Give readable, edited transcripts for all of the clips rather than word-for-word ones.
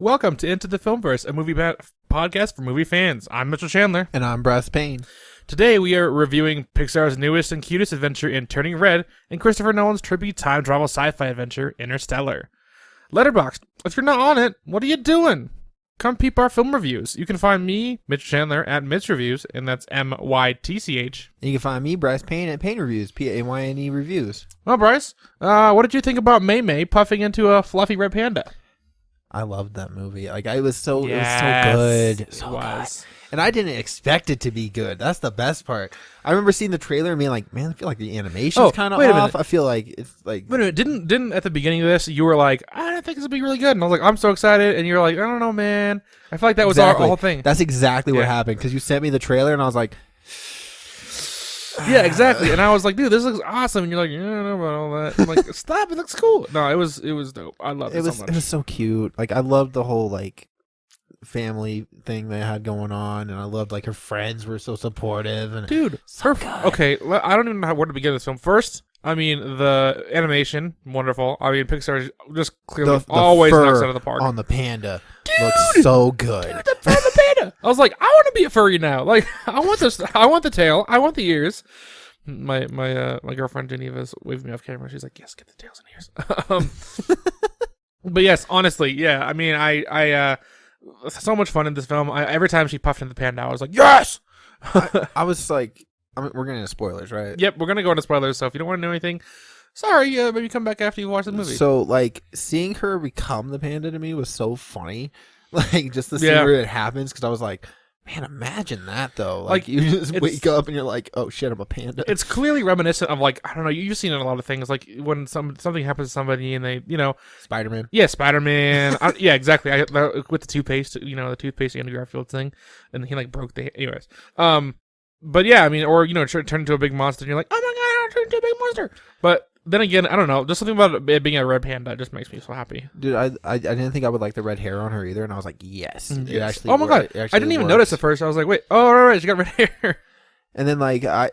Welcome to Into the Filmverse, a movie podcast for movie fans. I'm Mytchel Chandler. And I'm Bryce Payne. Today we are reviewing Pixar's newest and cutest adventure in Turning Red and Christopher Nolan's trippy time travel sci-fi adventure, Interstellar. Letterboxd, if you're not on it, what are you doing? Come peep our film reviews. You can find me, Mytchel Chandler, at Mytch Reviews, and that's MYTCH. You can find me, Bryce Payne, at Payne Reviews, Payne Reviews. Well, Bryce, what did you think about Mei Mei puffing into a fluffy red panda? I loved that movie. It was so good. So good. And I didn't expect it to be good. That's the best part. I remember seeing the trailer and being like, man, I feel like the animation's kind of off. I feel like it's like... Wait a minute. Didn't at the beginning of this, you were like, I don't think this will be really good. And I was like, I'm so excited. And you're like, I don't know, man. I feel like that was our whole thing. That's exactly what happened. Because you sent me the trailer and I was like... Yeah, exactly. And I was like, dude, this looks awesome. And you're like, yeah, I don't know about all that. I'm like, stop, it looks cool. No, it was dope. I loved it so much. It was so cute. I loved the whole family thing they had going on, and I loved her friends were so supportive. And dude, okay, I don't even know where to begin this film. First, I mean, the animation, wonderful. I mean, Pixar just clearly always knocks out of the park. On the panda looks so good. Dude, the fur on the panda. I was like, I want to be a furry now. I want this. I want the tail. I want the ears. My girlfriend Geneva's waving me off camera. She's like, yes, get the tails and ears. But yes, honestly, yeah. I mean, I so much fun in this film. Every time she puffed in the panda, I was like, yes. I was like, we're getting into spoilers, right? Yep, we're gonna go into spoilers. So if you don't want to know anything, sorry, maybe come back after you watch the movie. So seeing her become the panda to me was so funny. Just the scene where it happens, because I was like, man, imagine that though. You just wake up and you're like, oh shit, I'm a panda. It's clearly reminiscent of I don't know, you've seen it in a lot of things, when something happens to somebody and they, Spider-Man. Yeah, Spider-Man. Yeah, exactly. With the toothpaste, the toothpaste Andrew Garfield thing, and he broke the anyways. But yeah, I mean, or turn into a big monster and you're like, oh my god, I turned into a big monster. But then again, I don't know, just something about it being a red panda just makes me so happy. Dude, I didn't think I would like the red hair on her either, and I was like, yes. It actually oh my god, I didn't even notice at first. I was like, wait, oh right, she got red hair. And then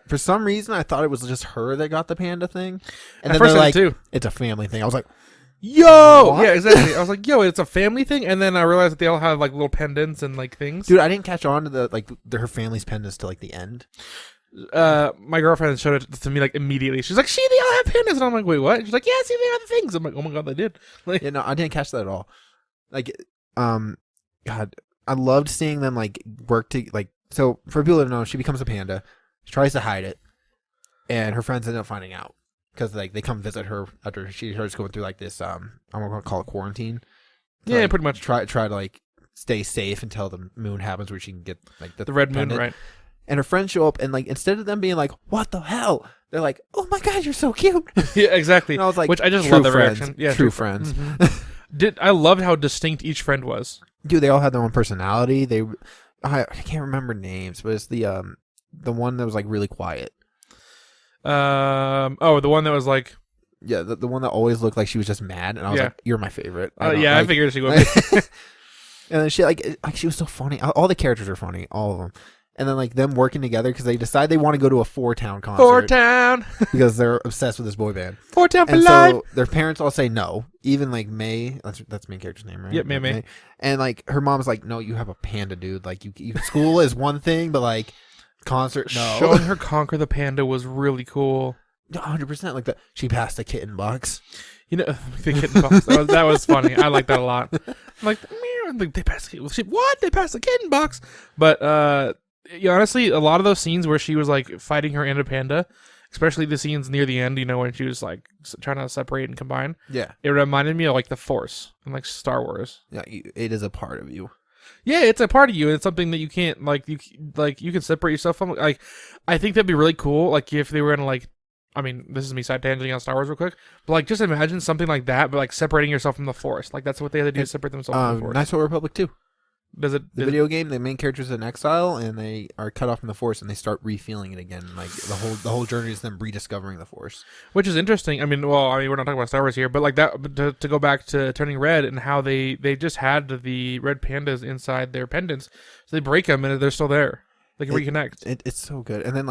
for some reason I thought it was just her that got the panda thing. And at then first they're I did too. It's a family thing. I was like, yo, what? Yeah, exactly. I was like, yo, it's a family thing, and then I realized that they all have little pendants and things. Dude, I didn't catch on to her family's pendants till the end. My girlfriend showed it to me immediately. She's like, "See, they all have pandas," and I'm like, "Wait, what?" And she's like, "Yeah, see, they have the things." I'm like, "Oh my god, they did!" Yeah, no, I didn't catch that at all. God, I loved seeing them work to So for people that don't know, she becomes a panda. She tries to hide it, and her friends end up finding out because they come visit her after she starts going through this. I'm gonna call it quarantine. Yeah, pretty much. Try to stay safe until the moon happens, where she can get the red pendant. moon, right? And her friends show up, and instead of them being like, "What the hell?" they're like, "Oh my god, you're so cute." Yeah, exactly. And I was like, which I just love the friends. reaction. Yeah, true friends. Mm-hmm. I loved how distinct each friend was. Dude, they all had their own personality. I can't remember names, but it's the one that was really quiet. The one that was yeah, the one that always looked like she was just mad, and I was like, "You're my favorite." I figured she would be. And then she she was so funny. All the characters are funny, all of them. And then them working together because they decide they want to go to a Four Town concert. Four Town, because they're obsessed with this boy band. Four Town for and life. So their parents all say no. Even May, that's main character's name, right? Yep, May. And her mom's like, "No, you have a panda, dude. You school is one thing, but concert, no." Showing her conquer the panda was really cool. 100%. She passed the kitten box. The kitten box. That was funny. I like that a lot. I'm they passed the kitten. What? They passed the kitten box. But honestly, a lot of those scenes where she was fighting her and a panda, especially the scenes near the end, when she was trying to separate and combine. Yeah, it reminded me of the Force and Star Wars. Yeah, it is a part of you. Yeah, it's a part of you, and it's something that you can't you can separate yourself from. I think that'd be really cool. If they were gonna I mean, this is me side tangenting on Star Wars real quick, but just imagine something like that, but separating yourself from the Force. That's what they had to do to separate themselves from the Force. Knights of the Republic 2. The video game, the main character's in exile, and they are cut off from the Force, and they start re-feeling it again. The whole journey is them rediscovering the Force, which is interesting. I mean, we're not talking about Star Wars here, but to go back to Turning Red and how they just had the red pandas inside their pendants, so they break them and they're still there. They can reconnect. It's so good, and then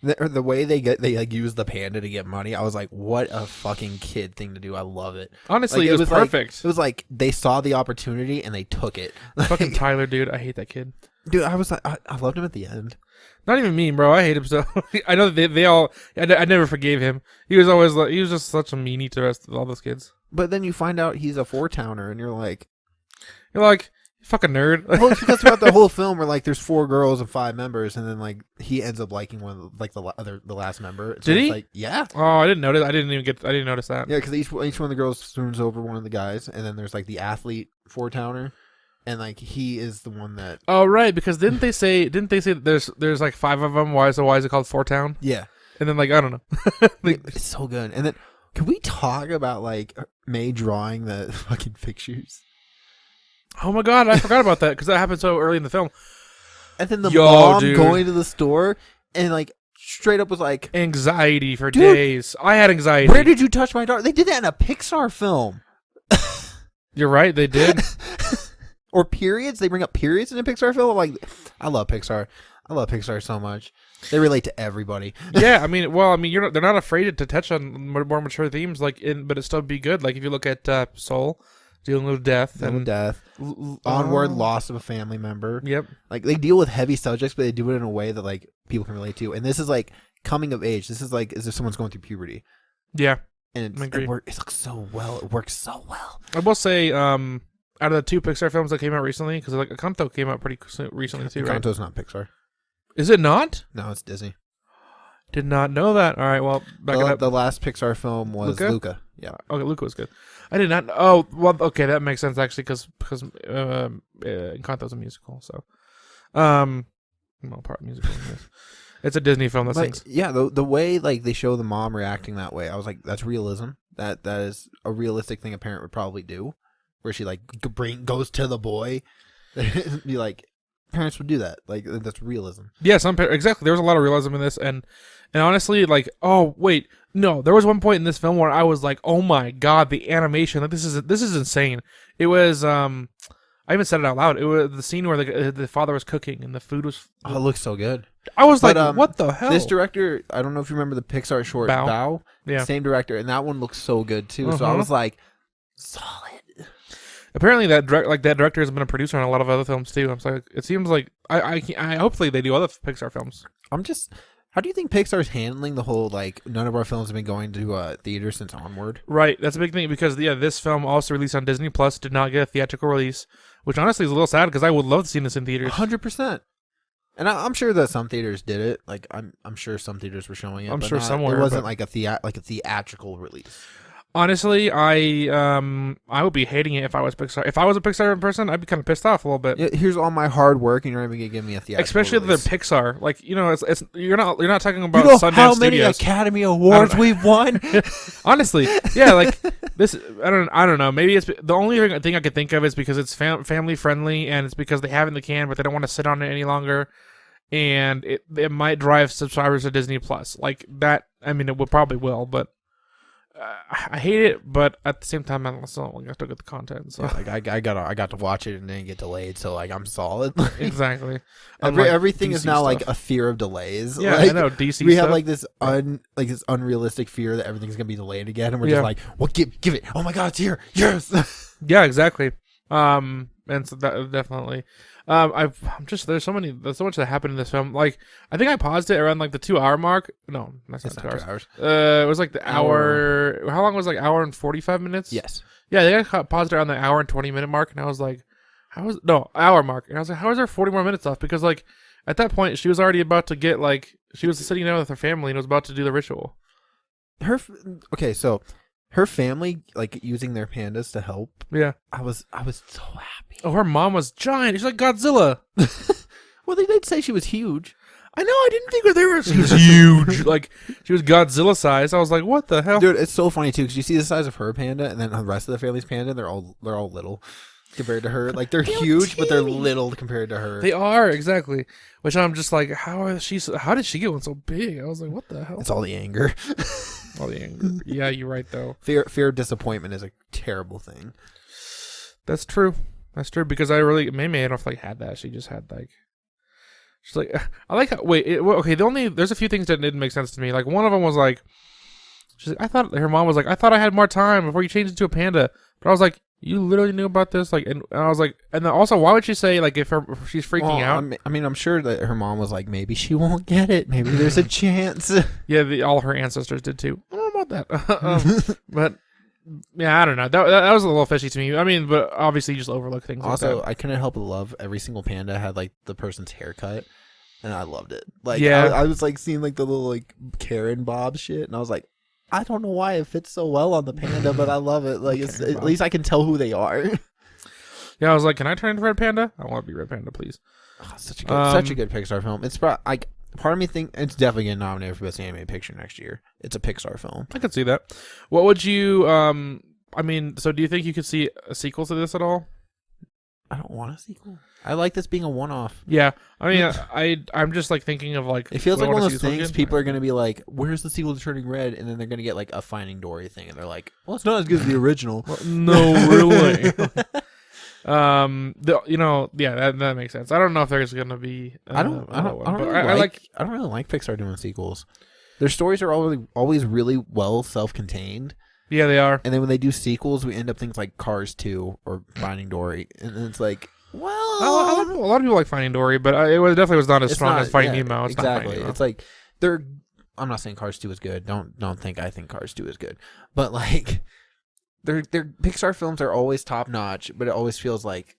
The way they like use the panda to get money, I was like, what a fucking kid thing to do. I love it. Honestly, Like, it was perfect. It was like they saw the opportunity and they took it. Fucking Tyler, dude. I hate that kid. Dude, I was like, I loved him at the end. Not even me, bro. I hate him so. I know they all. I never forgave him. He was always like, he was just such a meanie to the rest of all those kids. But then you find out he's a 4-towner, and you're like, you fucking nerd. well, it's because throughout the whole film, where like there's 4 girls and 5 members, and then like he ends up liking one of the last member. So Did he? It's like, yeah. Oh, I didn't notice. I didn't notice that. Yeah, because each one of the girls swoons over one of the guys, and then there's like the athlete 4-towner, and like he is the one that. Oh right, because didn't they say that there's like 5 of them? Why is it called 4-town? Yeah, and then like I don't know. it's so good. And then can we talk about like May drawing the fucking pictures? Oh my god, I forgot about that because that happened so early in the film. And then the mom dude. going to the store and like straight up was like anxiety for days. I had anxiety. Where did you touch my daughter? They did that in a Pixar film. You're right, they did. Or periods. They bring up periods in a Pixar film. I'm like, I love Pixar. I love Pixar so much. They relate to everybody. Yeah, I mean, they're not afraid to touch on more mature themes, but it still be good. Like if you look at Soul, dealing with death Onward, loss of a family member. Yep. Like they deal with heavy subjects, but they do it in a way that like people can relate to. And this is like coming of age. This is like as if someone's going through puberty. Yeah. And it looks so well. It works so well. I will say, out of the 2 Pixar films that came out recently, because like Encanto came out pretty recently too, right? Encanto's not Pixar. Is it not? No, it's Disney. Did not know that. All right, well, back it up. The last Pixar film was Luca. Yeah. Okay, Luca was good. I did not. Oh, well, okay, that makes sense actually, because Encanto's a musical, so part musical. It's a Disney film. Yeah, the way like they show the mom reacting that way, I was like, that's realism. That is a realistic thing a parent would probably do, where she like goes to the boy, be like, parents would do that. Like that's realism. Yeah, exactly. There was a lot of realism in this, and honestly, like, oh wait, no, there was one point in this film where I was like, oh my god, the animation, like this is insane. It was I even said it out loud. It was the scene where the father was cooking and the food was. Oh, it looks so good. I was like, what the hell? This director, I don't know if you remember the Pixar short Bao. Yeah. Same director, and that one looks so good too. So I was like, solid. Apparently, that director has been a producer on a lot of other films too. I'm sorry. It seems like I hopefully they do other Pixar films. How do you think Pixar's handling the whole like none of our films have been going to theaters since Onward? Right, that's a big thing because this film also released on Disney Plus, did not get a theatrical release, which honestly is a little sad because I would love to see this in theaters. 100%. And I'm sure that some theaters did it. Like I'm sure some theaters were showing it. I'm sure somewhere. It wasn't like a theatrical release. Honestly, I would be hating it if I was Pixar. If I was a Pixar person, I'd be kind of pissed off a little bit. Yeah, here's all my hard work, and you're not even gonna give me a theatrical Especially release. The Pixar. Like it's you're not talking about Sundance how many Studios. Academy Awards we've won. Honestly, yeah, like this. I don't know. Maybe it's the only thing I could think of is because it's family friendly, and it's because they have it in the can, but they don't want to sit on it any longer, and it might drive subscribers to Disney Plus. Like that. I mean, it probably will, but. I hate it, but at the same time, I still have to get the content. So yeah, like I got to watch it and then get delayed, so like I'm solid. Exactly. Everything DC is now stuff. like a fear of delays. Yeah, like, I know DC. We stuff. have like this unrealistic fear that everything's gonna be delayed again, and we're just like, well, give it. Oh my god, it's here. Yes. Yeah, exactly. And so that definitely. There's so much that happened in this film. Like I think I paused it around like the 2-hour mark. No, that's not 2 hours. It was like the hour. How long was it, like hour and 45 minutes? Yes. Yeah, they got paused around the hour and 20 minute mark, and I was like, hour mark, and I was like, how is there 40 more minutes left? Because like at that point she was already about to get like she was sitting down with her family and was about to do the ritual. So her family like using their pandas to help. Yeah, I was so happy. Oh, her mom was giant. She's like Godzilla. Well, they did say she was huge. I know. I didn't think she was huge. Like she was Godzilla size. I was like, what the hell, dude? It's so funny too because you see the size of her panda and then the rest of the family's panda. They're all little compared to her. Like they're huge, but they're little compared to her. They are exactly. Which I'm just like, how did she get one so big? I was like, what the hell? It's all the anger. All the anger. Yeah, you're right though. Fear of disappointment is a terrible thing. That's true. That's true because I don't know if like had that. She just had like She's like, I like how, wait, okay, there's a few things that didn't make sense to me. Like, one of them was like, she's like, I thought, her mom was like, I thought I had more time before you changed into a panda. But I was like, you literally knew about this? Like, and I was like, and then also, why would she say, like, if she's freaking out? I mean, I'm sure that her mom was like, maybe she won't get it. Maybe there's a chance. Yeah, all her ancestors did too. I don't know about that. But, yeah, I don't know. That was a little fishy to me. I mean, but obviously you just overlook things Also, like that. I couldn't help but love every single panda had, like, the person's haircut. And I loved it. Like, yeah. I was, like, seeing, like, the little, like, Karen Bob shit. And I was like, I don't know why it fits so well on the panda, but I love it. Like, at least I can tell who they are. Yeah, I was like, can I turn into Red Panda? I want to be Red Panda, please. Oh, such a good Pixar film. It's like, part of me think it's definitely getting nominated for Best Animated Picture next year. It's a Pixar film. I could see that. What would you, I mean, so do you think you could see a sequel to this at all? I don't want a sequel. I like this being a one-off. Yeah, I mean, I'm just like thinking of like. It feels like one of those things people are going to be like, "Where's the sequel to Turning Red?" And then they're going to get like a Finding Dory thing, and they're like, "Well, it's not as good as the original." Well, no, really. Yeah, that makes sense. I don't know if there's going to be. I don't really like Pixar doing sequels. Their stories are always really well self-contained. Yeah, they are. And then when they do sequels, we end up things like Cars 2 or Finding Dory, and then it's like, well, a lot of people like Finding Dory, but it definitely was not as strong as Finding Nemo. It's exactly. Not Nemo. It's like I'm not saying Cars 2 is good. Don't think I think Cars 2 is good, but like their Pixar films are always top notch, but it always feels like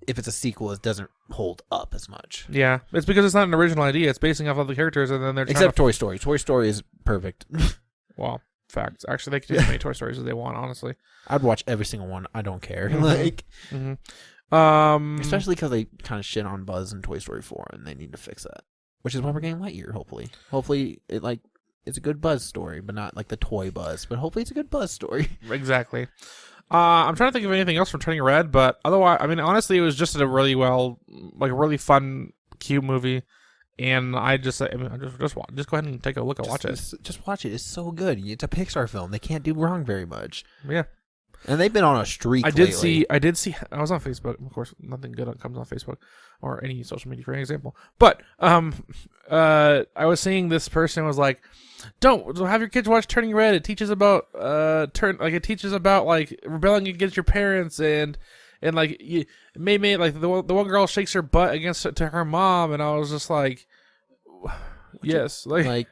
if it's a sequel, it doesn't hold up as much. Yeah, it's because it's not an original idea. It's basing off of the characters, and then they're except Toy Story. Toy Story is perfect. Wow. Facts. Actually, they can do as many Toy Stories as they want, honestly. I'd watch every single one. I don't care. Especially because they kind of shit on Buzz in Toy Story 4, and they need to fix that. Which is why we're getting Lightyear, hopefully. Hopefully, it's a good Buzz story, but not like the toy Buzz. But hopefully, it's a good Buzz story. Exactly. I'm trying to think of anything else from Turning Red, but otherwise, I mean, honestly, it was just a really really fun, cute movie. And just go ahead and take a look and watch it. Just watch it. It's so good. It's a Pixar film. They can't do wrong very much. Yeah. And they've been on a streak lately. I did see. I was on Facebook. Of course, nothing good comes on Facebook or any social media, for example. But I was seeing this person was like, "Don't have your kids watch Turning Red. It teaches about it teaches about like rebelling against your parents and." And like the one girl shakes her butt to her mom, and I was just like, yes, like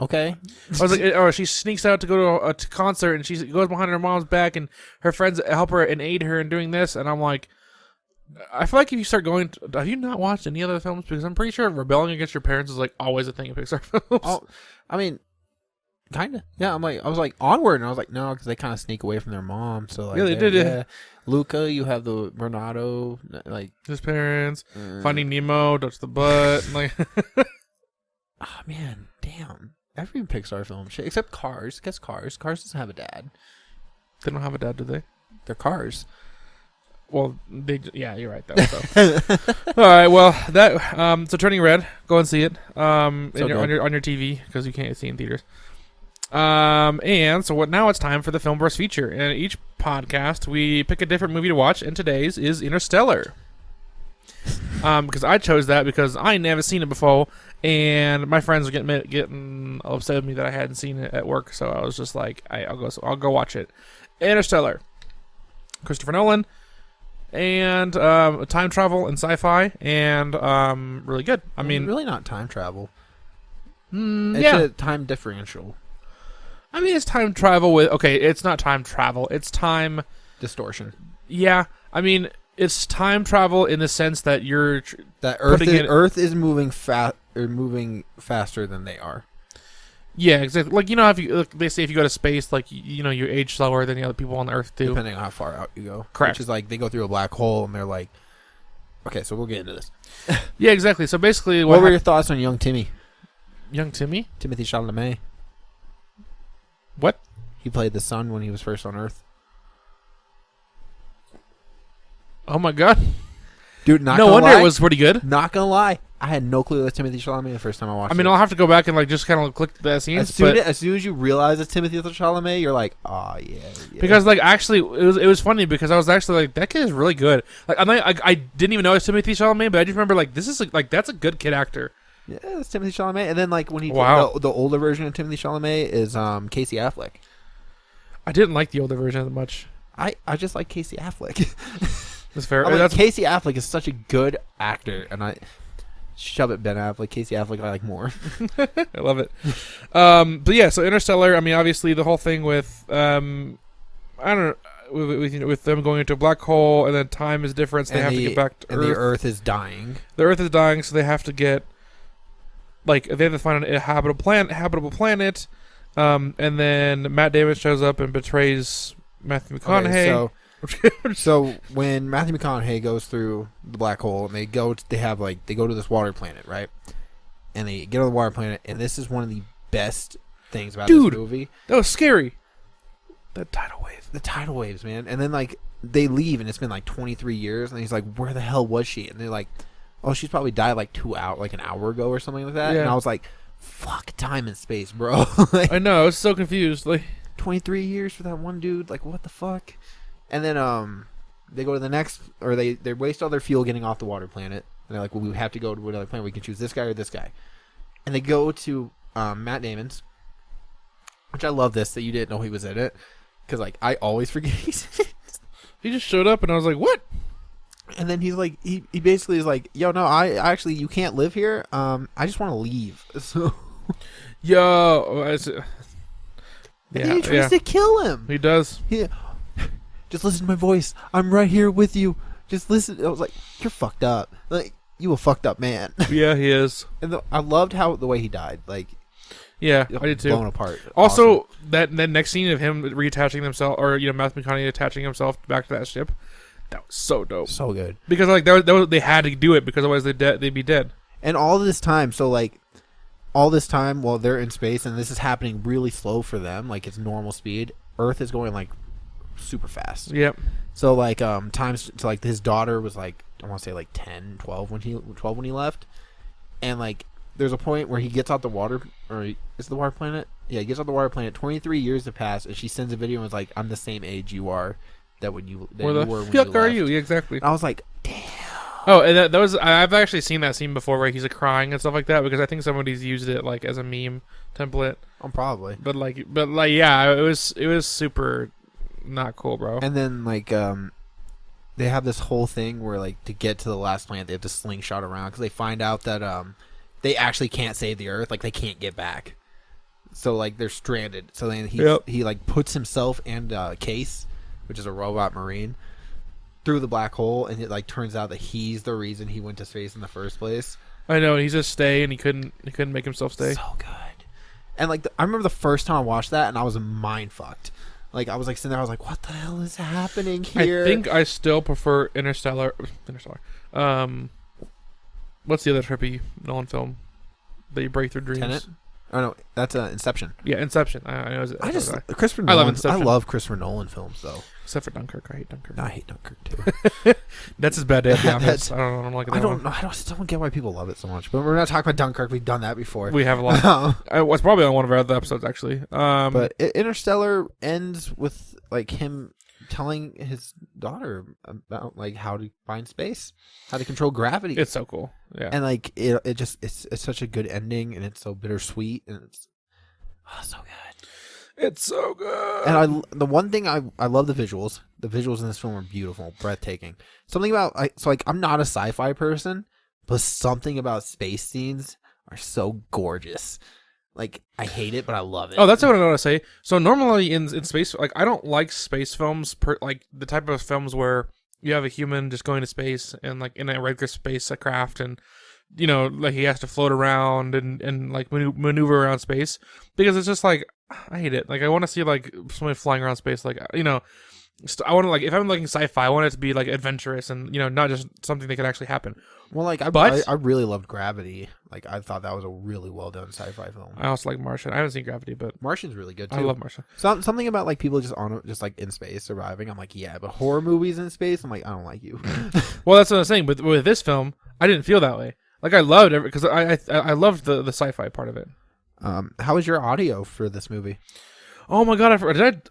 okay. I was like, or she sneaks out to go to a concert, and she goes behind her mom's back, and her friends help her and aid her in doing this, and I'm like, I feel like if you start going, have you not watched any other films? Because I'm pretty sure rebelling against your parents is like always a thing in Pixar films. Oh, I mean. Kind of, yeah. I was like Onward, and I was like, no, because they kind of sneak away from their mom. So like, yeah, they did. Yeah. Luca, you have the Bernardo, like his parents. Finding Nemo, touch the butt, like. Oh man, damn! Every Pixar film, except Cars. Guess Cars. Cars doesn't have a dad. They don't have a dad, do they? They're Cars. Well, yeah, you're right though. So. All right, well that so Turning Red, go and see it on your TV because you can't see in theaters. And so now it's time for the Filmverse feature. And each podcast we pick a different movie to watch, and today's is Interstellar. Because I chose that because I never seen it before, and my friends were getting upset with me that I hadn't seen it at work. So I was just like, I'll go watch it. Interstellar, Christopher Nolan, and time travel and sci-fi, and really good. I mean, really not time travel. It's a time differential. I mean, it's time travel it's not time travel. It's time distortion. Yeah. I mean, it's time travel in the sense that Earth is moving faster than they are. Yeah, exactly. Like, they say if you go to space, like, you age slower than the other people on Earth do. Depending on how far out you go. Correct. Which is like they go through a black hole and they're like, okay, so we'll get into this. Yeah, exactly. So basically, what were your thoughts on young Timmy? Young Timmy? Timothée Chalamet. What? He played the sun when he was first on Earth. Oh my god. Dude, no wonder it was pretty good. Not gonna lie. I had no clue that's Timothy Chalamet the first time I watched it. I mean, I'll have to go back and like just kind of click the scenes. As soon as you realize it's Timothy Chalamet, you're like, oh yeah. Because like actually, it was funny because I was actually like, that kid is really good. Like I didn't even know it's Timothy Chalamet, but I just remember like this is like that's a good kid actor. Yeah, it's Timothy Chalamet. And then like when he wow. the older version of Timothy Chalamet is Casey Affleck. I didn't like the older version that much. I just like Casey Affleck. That's fair. Casey Affleck is such a good actor, and I shove it Ben Affleck. Casey Affleck I like more. I love it. But yeah, so Interstellar. I mean, obviously the whole thing with I don't know. With them going into a black hole, and then time is different, so they have to get back to Earth. And the Earth is dying. The Earth is dying, so they have to get they have to find a habitable planet. And then Matt Damon shows up and betrays Matthew McConaughey. Okay, so when Matthew McConaughey goes through the black hole and they go to this water planet, right? And they get on the water planet, and this is one of the best things about this movie. That was scary. The tidal waves, man. And then like they leave, and it's been like 23 years, and he's like, "Where the hell was she?" And they're like, "Oh, she's probably died like an hour ago or something like that." Yeah. And I was like, "Fuck time and space, bro." I know. I was so confused. Like 23 years for that one dude. Like what the fuck? And then they go to the next, or they waste all their fuel getting off the water planet, and they're like, "Well, we have to go to another planet. We can choose this guy or this guy." And they go to Matt Damon's, which I love this that you didn't know he was in it, because like I always forget he's in it. He just showed up, and I was like, "What?" And then he's like, he basically is like, "Yo, no, I actually you can't live here. I just want to leave." So, and then he tries to kill him. He does. Yeah. Just listen to my voice. I'm right here with you. Just listen. I was like, "You're fucked up. Like, you a fucked up man." Yeah, he is. And I loved the way he died. Like, yeah, I did too. Blown apart. Also, awesome. that next scene of him reattaching himself, or Matthew McConaughey attaching himself back to that ship, that was so dope. So good. Because like they had to do it because otherwise they'd be dead. And all this time, all this time while they're in space, and this is happening really slow for them, like it's normal speed. Earth is going like super fast. Yep. So like times to like his daughter was like I want to say like 10, 12 when he left, and like there's a point where he gets out the water, or is the water planet? Yeah, he gets out the water planet. 23 years have passed, and she sends a video and is like, "I'm the same age you are when you were when fuck you are left." you? Yeah, exactly. And I was like, damn. Oh, and that was I've actually seen that scene before where he's like crying and stuff like that because I think somebody's used it like as a meme template. Probably. But yeah, it was super not cool, bro. And then like they have this whole thing where like to get to the last planet they have to slingshot around because they find out that they actually can't save the Earth, like they can't get back, so like they're stranded. So then he like puts himself and Case, which is a robot marine, through the black hole, and it like turns out that he's the reason he went to space in the first place. I know, he's just stay, and he couldn't make himself stay. So good. And like I remember the first time I watched that, and I was mind fucked. Like I was like sitting there, I was like, "What the hell is happening here?" I think I still prefer Interstellar. What's the other trippy Nolan film that you break through dreams? Tenet? Oh no, that's Inception. Yeah, Inception. I know. Christopher Nolan. I love Inception. I love Christopher Nolan films though. Except for Dunkirk, I hate Dunkirk. No, I hate Dunkirk too. That's his bad day. To be honest. I don't like it. I still don't get why people love it so much. But we're not talking about Dunkirk. We've done that before. We have a lot. It was probably on one of our other episodes actually. But Interstellar ends with like him telling his daughter about like how to find space, how to control gravity. It's so cool. Yeah. And like it's such a good ending, and it's so bittersweet, and it's so good. It's so good. And the one thing I love the visuals. The visuals in this film are beautiful, breathtaking. Something about I'm not a sci-fi person, but something about space scenes are so gorgeous. Like I hate it, but I love it. Oh, that's what I want to say. So normally in space, like I don't like space films, like the type of films where you have a human just going to space and like in a regular spacecraft, and like he has to float around and like maneuver around space, because it's just like I hate it. Like I want to see like somebody flying around space, like I want to like if I'm looking sci-fi, I want it to be like adventurous and not just something that could actually happen. Well, like I really loved Gravity. Like I thought that was a really well done sci-fi film. I also like Martian. I haven't seen Gravity, but Martian's really good too. I love Martian. Something about like people just like in space surviving. I'm like, yeah, but horror movies in space, I'm like, I don't like you. Well, that's what I'm saying. But with this film, I didn't feel that way. Like, I loved it because I loved the sci-fi part of it. How was your audio for this movie? Oh my god,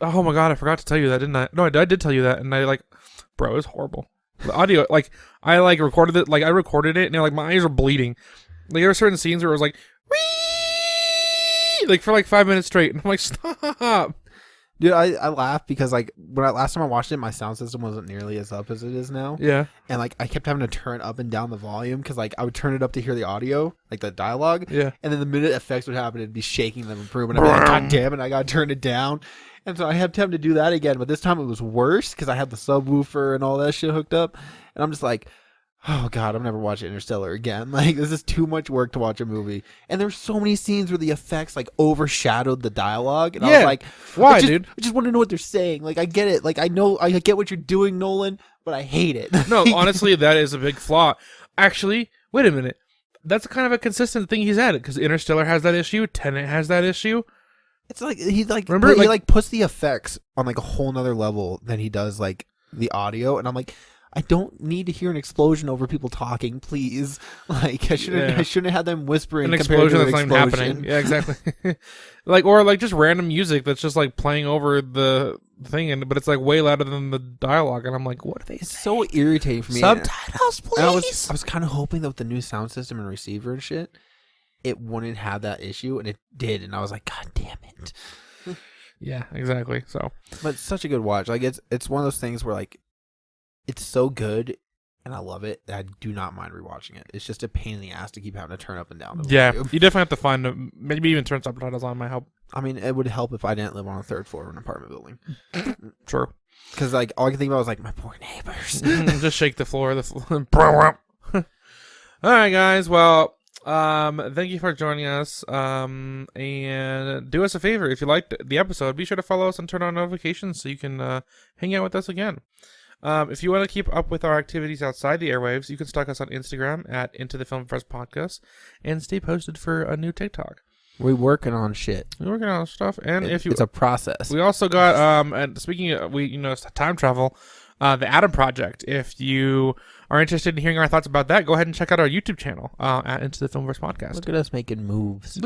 oh my god, I forgot to tell you that, didn't I? No, I did tell you that, and bro, it was horrible. The audio, I recorded it, I recorded it, and my eyes are bleeding. Like, there were certain scenes where it was like, wee! For 5 minutes straight, and I'm like, stop. Dude, I laugh because last time I watched it, my sound system wasn't nearly as up as it is now. Yeah. And I kept having to turn up and down the volume because I would turn it up to hear the audio, the dialogue. Yeah. And then the minute effects would happen, it'd be shaking the room, and I'd be like, God damn it, I gotta turn it down. And so I had time to do that again, but this time it was worse because I had the subwoofer and all that shit hooked up, and I'm just like, oh god, I'm never watching Interstellar again. This is too much work to watch a movie. And there's so many scenes where the effects overshadowed the dialogue, and I was like, why, dude? I just want to know what they're saying. I get it. I know, I get what you're doing, Nolan, but I hate it. No, honestly, that is a big flaw. Actually, wait a minute. That's kind of a consistent thing he's had, because Interstellar has that issue, Tenet has that issue. It's he remember, he puts the effects on a whole nother level than he does the audio, and I'm like, I don't need to hear an explosion over people talking, please. I shouldn't have them whispering. An explosion that's not even happening. Yeah, exactly. Or just random music that's just playing over the thing, but it's way louder than the dialogue, and I'm like, what are they? It's so irritating for me. Subtitles, please. I was kind of hoping that with the new sound system and receiver and shit, it wouldn't have that issue, and it did, and I was like, God damn it. Yeah, exactly. So, but it's such a good watch. It's one of those things where it's so good, and I love it. I do not mind rewatching it. It's just a pain in the ass to keep having to turn up and down. The volume. You definitely have to find maybe even turn subtitles on might help. I mean, it would help if I didn't live on the third floor of an apartment building. True. Because all I can think about was my poor neighbors. Just shake the floor. All right, guys. Well, thank you for joining us. And do us a favor, if you liked the episode, be sure to follow us and turn on notifications so you can hang out with us again. If you want to keep up with our activities outside the airwaves, you can stalk us on Instagram at Into the Filmverse Podcast and stay posted for a new TikTok. We're working on shit. We're working on stuff, and it's a process. We also got and speaking of, it's time travel, the Adam Project. If you are interested in hearing our thoughts about that, go ahead and check out our YouTube channel at Into the Filmverse Podcast. Look at us making moves.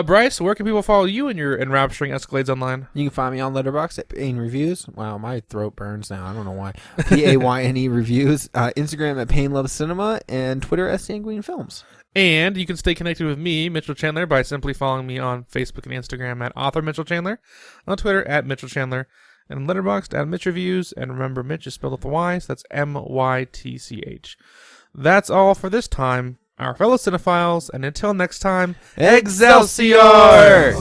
Bryce, where can people follow you in your enrapturing escalades online? You can find me on Letterboxd at Payne Reviews. Wow, my throat burns now. I don't know why. Payne Reviews. Instagram at Payne Loves Cinema, and Twitter at Sanguine Films. And you can stay connected with me, Mytchel Chandler, by simply following me on Facebook and Instagram at Author Mytchel Chandler, on Twitter at Mytchel Chandler, and Letterboxd at Mitch Reviews. And remember, Mitch is spelled with a Y, so that's Mytch. That's all for this time, our fellow cinephiles, and until next time, Excelsior!